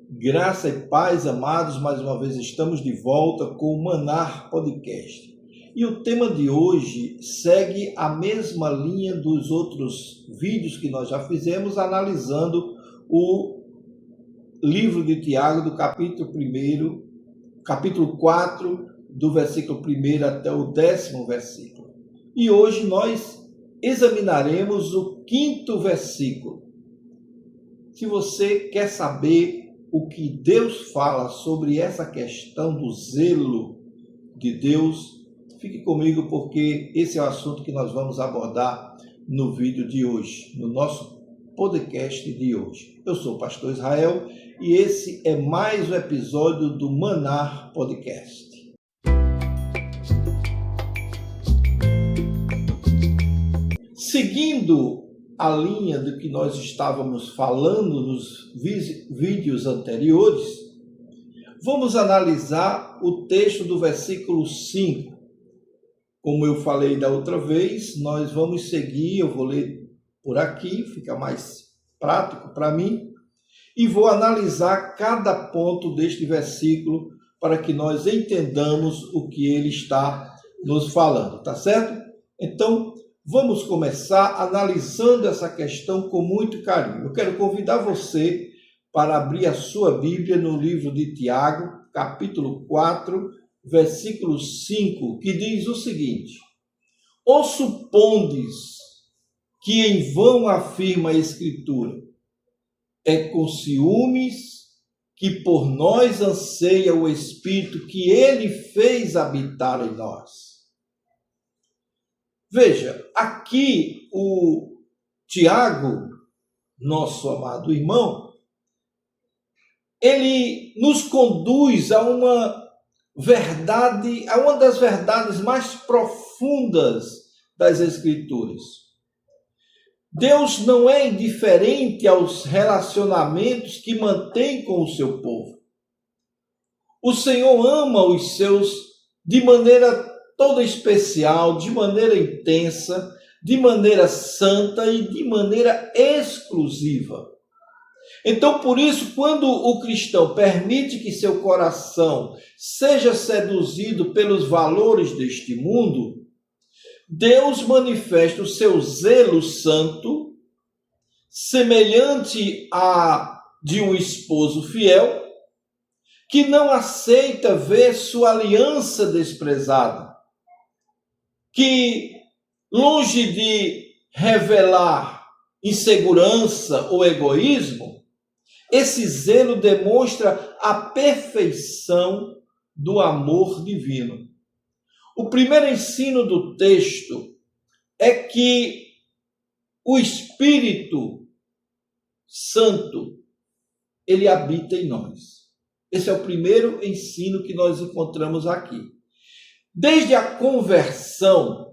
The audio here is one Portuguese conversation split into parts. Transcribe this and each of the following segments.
Graça e paz, amados, mais uma vez estamos de volta com o Manar Podcast. E o tema de hoje segue a mesma linha dos outros vídeos que nós já fizemos, analisando o livro de Tiago, do capítulo 4, do versículo 1 até o 10º versículo. E hoje nós examinaremos o 5º versículo. Se você quer saber o que Deus fala sobre essa questão do zelo de Deus, fique comigo, porque esse é o assunto que nós vamos abordar no vídeo de hoje, no nosso podcast de hoje. Eu sou o pastor Israel e esse é mais um episódio do Manar Podcast. Seguindo a linha do que nós estávamos falando nos vídeos anteriores, vamos analisar o texto do versículo 5. Como eu falei da outra vez, nós vamos seguir, eu vou ler por aqui, fica mais prático para mim, e vou analisar cada ponto deste versículo para que nós entendamos o que ele está nos falando, tá certo? Então, vamos começar analisando essa questão com muito carinho. Eu quero convidar você para abrir a sua Bíblia no livro de Tiago, capítulo 4, versículo 5, que diz o seguinte: Ou supondes que em vão afirma a Escritura, é com ciúmes que por nós anseia o Espírito que ele fez habitar em nós. Veja, aqui o Tiago, nosso amado irmão, ele nos conduz a uma verdade, a uma das verdades mais profundas das Escrituras. Deus não é indiferente aos relacionamentos que mantém com o seu povo. O Senhor ama os seus de maneira toda especial, de maneira intensa, de maneira santa e de maneira exclusiva. Então, por isso, quando o cristão permite que seu coração seja seduzido pelos valores deste mundo, Deus manifesta o seu zelo santo, semelhante a de um esposo fiel, que não aceita ver sua aliança desprezada, que, longe de revelar insegurança ou egoísmo, esse zelo demonstra a perfeição do amor divino. O primeiro ensino do texto é que o Espírito Santo, ele habita em nós. Esse é o primeiro ensino que nós encontramos aqui. Desde a conversão,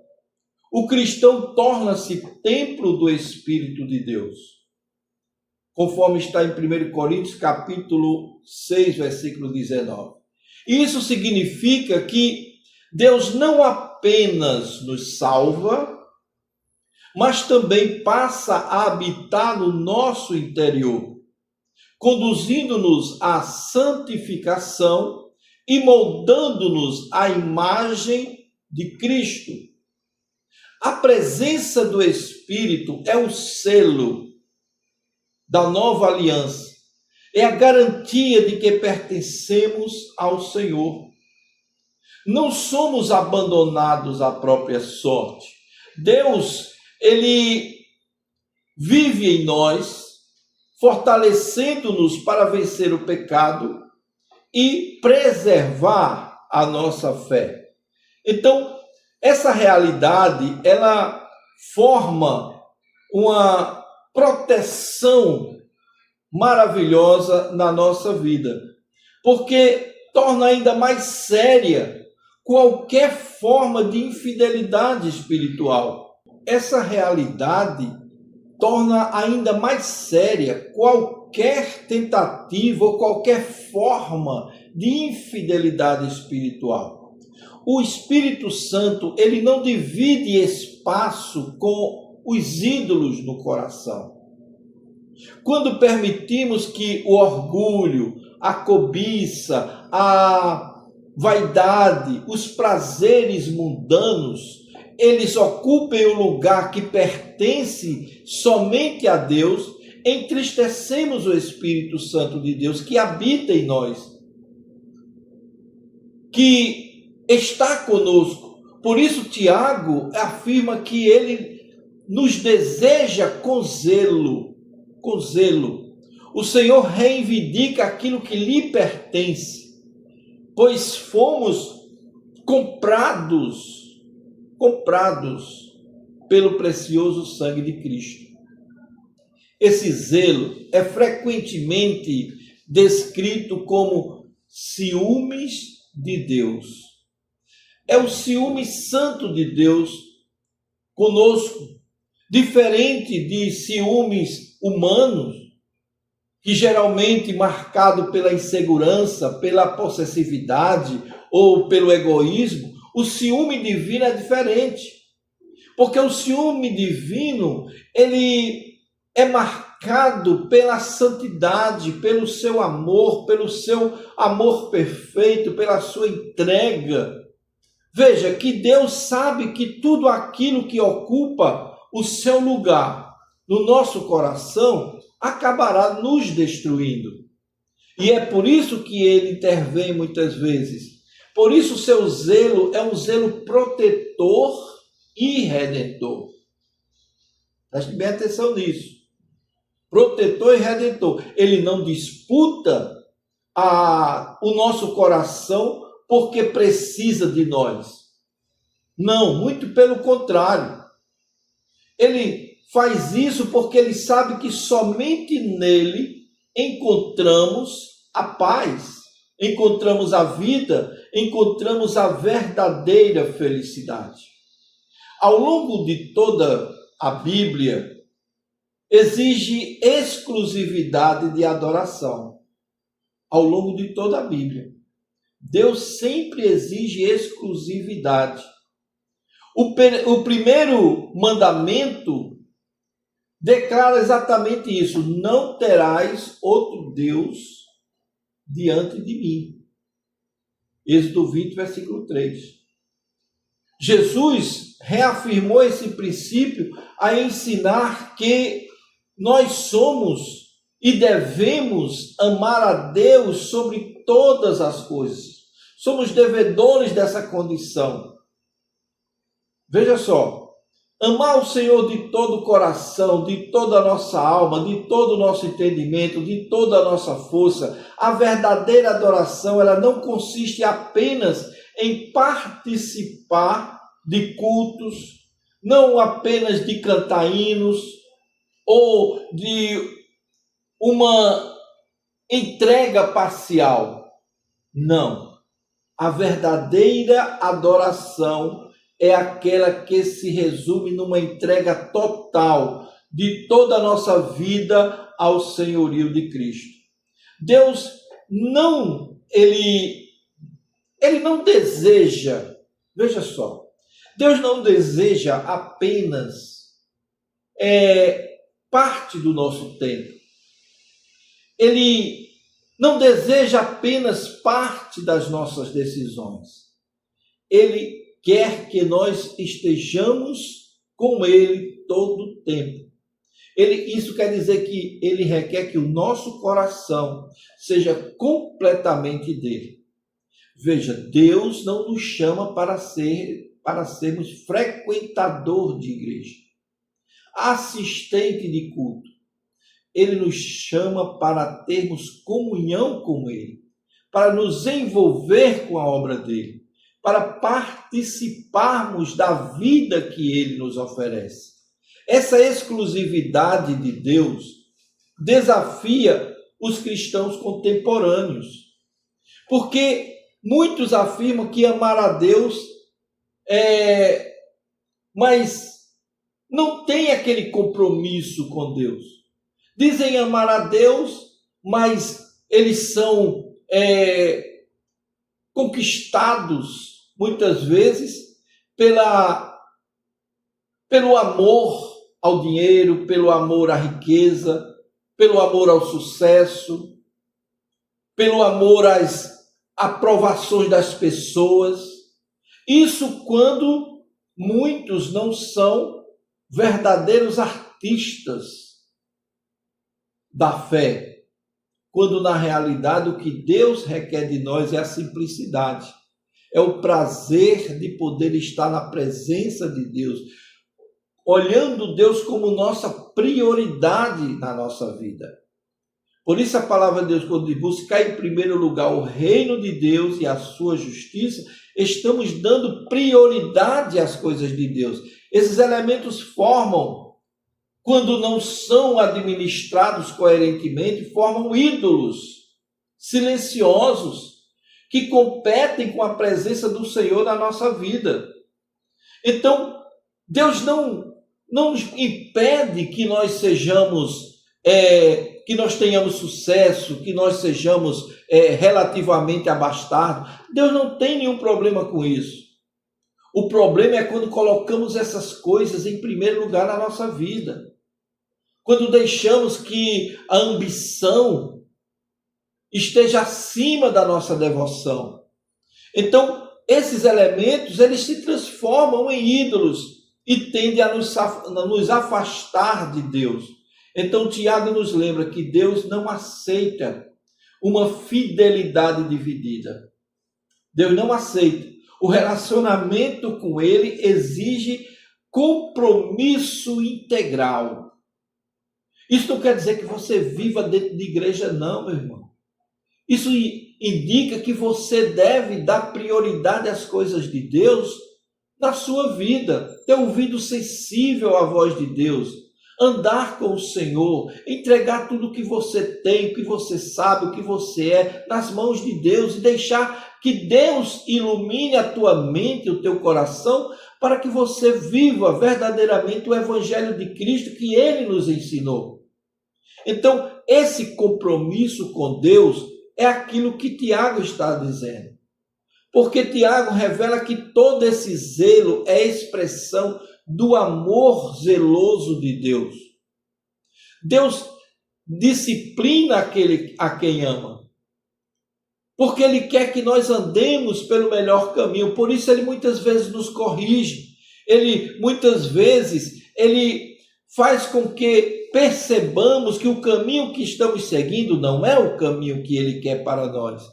o cristão torna-se templo do Espírito de Deus, conforme está em 1 Coríntios, capítulo 6, versículo 19. Isso significa que Deus não apenas nos salva, mas também passa a habitar no nosso interior, conduzindo-nos à santificação e moldando-nos à imagem de Cristo. A presença do Espírito é o selo da nova aliança, é a garantia de que pertencemos ao Senhor. Não somos abandonados à própria sorte. Deus, ele vive em nós, fortalecendo-nos para vencer o pecado e preservar a nossa fé. Então, essa realidade, ela forma uma proteção maravilhosa na nossa vida, porque torna ainda mais séria qualquer forma de infidelidade espiritual. Essa realidade torna ainda mais séria qualquer tentativa ou qualquer forma de infidelidade espiritual. O Espírito Santo, ele não divide espaço com os ídolos no coração. Quando permitimos que o orgulho, a cobiça, a vaidade, os prazeres mundanos, eles ocupem o lugar que pertence somente a Deus, entristecemos o Espírito Santo de Deus que habita em nós, que está conosco. Por isso, Tiago afirma que ele nos deseja com zelo, com zelo. O Senhor reivindica aquilo que lhe pertence, pois fomos comprados pelo precioso sangue de Cristo. Esse zelo é frequentemente descrito como ciúmes de Deus. É o ciúme santo de Deus conosco, diferente de ciúmes humanos, que geralmente marcado pela insegurança, pela possessividade ou pelo egoísmo. O ciúme divino é diferente, porque o ciúme divino, ele é marcado pela santidade, pelo seu amor perfeito, pela sua entrega. Veja que Deus sabe que tudo aquilo que ocupa o seu lugar no nosso coração acabará nos destruindo. E é por isso que ele intervém muitas vezes. Por isso o seu zelo é um zelo protetor e redentor. Preste bem atenção nisso. Protetor e redentor. Ele não disputa o nosso coração porque precisa de nós. Não, muito pelo contrário. Ele faz isso porque ele sabe que somente nele encontramos a paz, encontramos a vida, encontramos a verdadeira felicidade. Ao longo de toda a Bíblia, exige exclusividade de adoração. Ao longo de toda a Bíblia, Deus sempre exige exclusividade. O primeiro mandamento declara exatamente isso: não terás outro Deus diante de mim. Êxodo 20, versículo 3. Jesus reafirmou esse princípio a ensinar que nós somos e devemos amar a Deus sobre todas as coisas. Somos devedores dessa condição. Veja só, amar o Senhor de todo o coração, de toda a nossa alma, de todo o nosso entendimento, de toda a nossa força. A verdadeira adoração, ela não consiste apenas em participar de cultos, não apenas de cantar hinos ou de uma entrega parcial. Não. A verdadeira adoração é aquela que se resume numa entrega total de toda a nossa vida ao senhorio de Cristo. Deus não, ele não deseja, veja só, Deus não deseja apenas parte do nosso tempo. Ele não deseja apenas parte das nossas decisões. Ele quer que nós estejamos com Ele todo o tempo. Isso quer dizer que Ele requer que o nosso coração seja completamente dele. Veja, Deus não nos chama para sermos frequentador de igreja, assistente de culto. Ele nos chama para termos comunhão com Ele, para nos envolver com a obra dele, para participarmos da vida que Ele nos oferece. Essa exclusividade de Deus desafia os cristãos contemporâneos, porque muitos afirmam que amar a Deus mas não tem aquele compromisso com Deus. Dizem amar a Deus, mas eles são conquistados muitas vezes pelo amor ao dinheiro, pelo amor à riqueza, pelo amor ao sucesso, pelo amor às aprovações das pessoas. Isso quando muitos não são verdadeiros artistas da fé, quando na realidade o que Deus requer de nós é a simplicidade, é o prazer de poder estar na presença de Deus, olhando Deus como nossa prioridade na nossa vida. Por isso a palavra de Deus, quando diz buscar em primeiro lugar o reino de Deus e a sua justiça, estamos dando prioridade às coisas de Deus. Esses elementos formam, quando não são administrados coerentemente, formam ídolos silenciosos que competem com a presença do Senhor na nossa vida. Então, Deus não nos impede que nós sejamos, que nós tenhamos sucesso, que nós sejamos relativamente abastados. Deus não tem nenhum problema com isso. O problema é quando colocamos essas coisas em primeiro lugar na nossa vida. Quando deixamos que a ambição esteja acima da nossa devoção. Então, esses elementos, eles se transformam em ídolos e tendem a nos afastar de Deus. Então, Tiago nos lembra que Deus não aceita uma fidelidade dividida. Deus não aceita. O relacionamento com Ele exige compromisso integral. Isso não quer dizer que você viva dentro de igreja, não, meu irmão. Isso indica que você deve dar prioridade às coisas de Deus na sua vida, ter ouvido sensível à voz de Deus, andar com o Senhor, entregar tudo o que você tem, o que você sabe, o que você é, nas mãos de Deus e deixar que Deus ilumine a tua mente, o teu coração, para que você viva verdadeiramente o Evangelho de Cristo que Ele nos ensinou. Então, esse compromisso com Deus é aquilo que Tiago está dizendo. Porque Tiago revela que todo esse zelo é expressão do amor zeloso de Deus. Deus disciplina aquele a quem ama, porque Ele quer que nós andemos pelo melhor caminho. Por isso Ele muitas vezes nos corrige. Ele muitas vezes faz com que percebamos que o caminho que estamos seguindo não é o caminho que Ele quer para nós.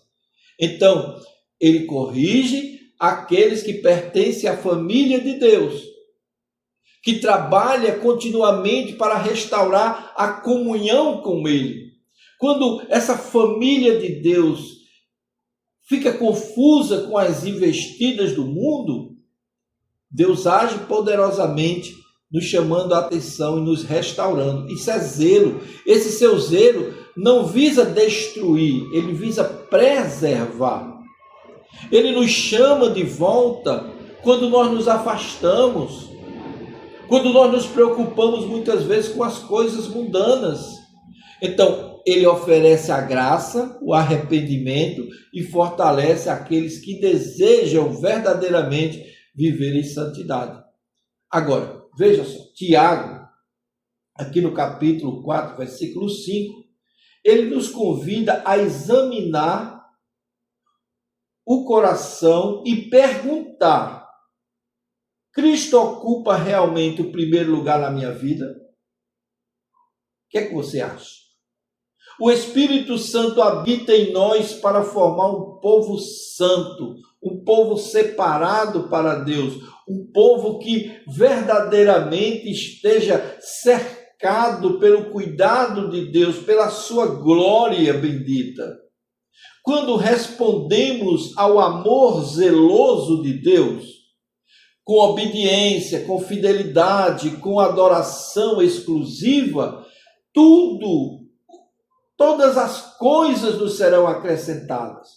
Então, Ele corrige aqueles que pertencem à família de Deus, que trabalha continuamente para restaurar a comunhão com Ele. Quando essa família de Deus fica confusa com as investidas do mundo, Deus age poderosamente, nos chamando a atenção e nos restaurando. Isso é zelo. Esse seu zelo não visa destruir, ele visa preservar. Ele nos chama de volta quando nós nos afastamos, quando nós nos preocupamos muitas vezes com as coisas mundanas. Então, Ele oferece a graça, o arrependimento e fortalece aqueles que desejam verdadeiramente viver em santidade. Agora, veja só, Tiago, aqui no capítulo 4, versículo 5, ele nos convida a examinar o coração e perguntar: Cristo ocupa realmente o primeiro lugar na minha vida? O que é que você acha? O Espírito Santo habita em nós para formar um povo santo, um povo separado para Deus, um povo que verdadeiramente esteja cercado pelo cuidado de Deus, pela sua glória bendita. Quando respondemos ao amor zeloso de Deus, com obediência, com fidelidade, com adoração exclusiva, todas as coisas nos serão acrescentadas.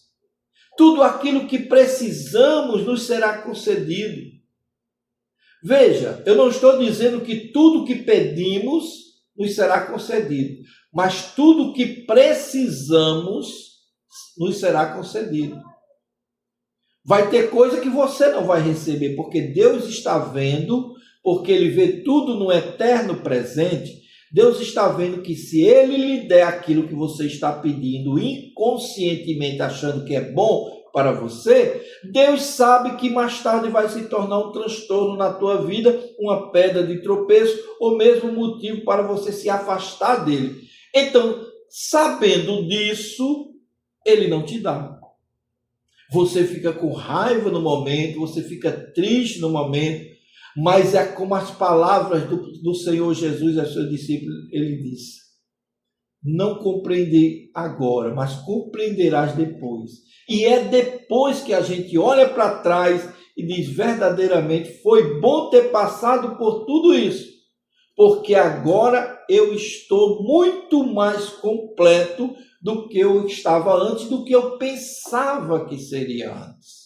Tudo aquilo que precisamos nos será concedido. Veja, eu não estou dizendo que tudo que pedimos nos será concedido, mas tudo que precisamos nos será concedido. Vai ter coisa que você não vai receber, porque Deus está vendo, porque Ele vê tudo no eterno presente. Deus está vendo que se Ele lhe der aquilo que você está pedindo inconscientemente, achando que é bom para você, Deus sabe que mais tarde vai se tornar um transtorno na tua vida, uma pedra de tropeço, ou mesmo um motivo para você se afastar dele. Então, sabendo disso, Ele não te dá. Você fica com raiva no momento, você fica triste no momento, mas é como as palavras do Senhor Jesus a seus discípulos, Ele disse: não compreendi agora, mas compreenderás depois. E é depois que a gente olha para trás e diz: verdadeiramente foi bom ter passado por tudo isso, porque agora eu estou muito mais completo do que eu estava antes, do que eu pensava que seria antes.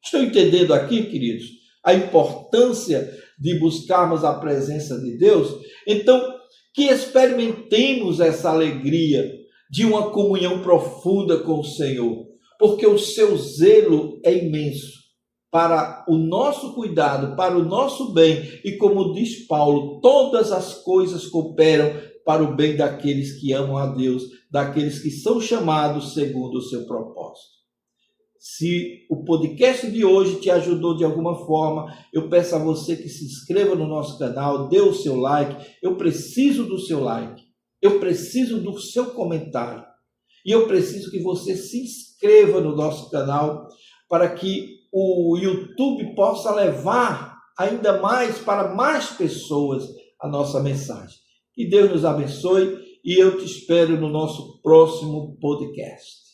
Estão entendendo aqui, queridos, a importância de buscarmos a presença de Deus? Então, que experimentemos essa alegria de uma comunhão profunda com o Senhor, porque o seu zelo é imenso para o nosso cuidado, para o nosso bem, e como diz Paulo, todas as coisas cooperam para o bem daqueles que amam a Deus, daqueles que são chamados segundo o seu propósito. Se o podcast de hoje te ajudou de alguma forma, eu peço a você que se inscreva no nosso canal, dê o seu like. Eu preciso do seu like, eu preciso do seu comentário, e eu preciso que você se inscreva no nosso canal para que o YouTube possa levar ainda mais para mais pessoas a nossa mensagem. Que Deus nos abençoe e eu te espero no nosso próximo podcast.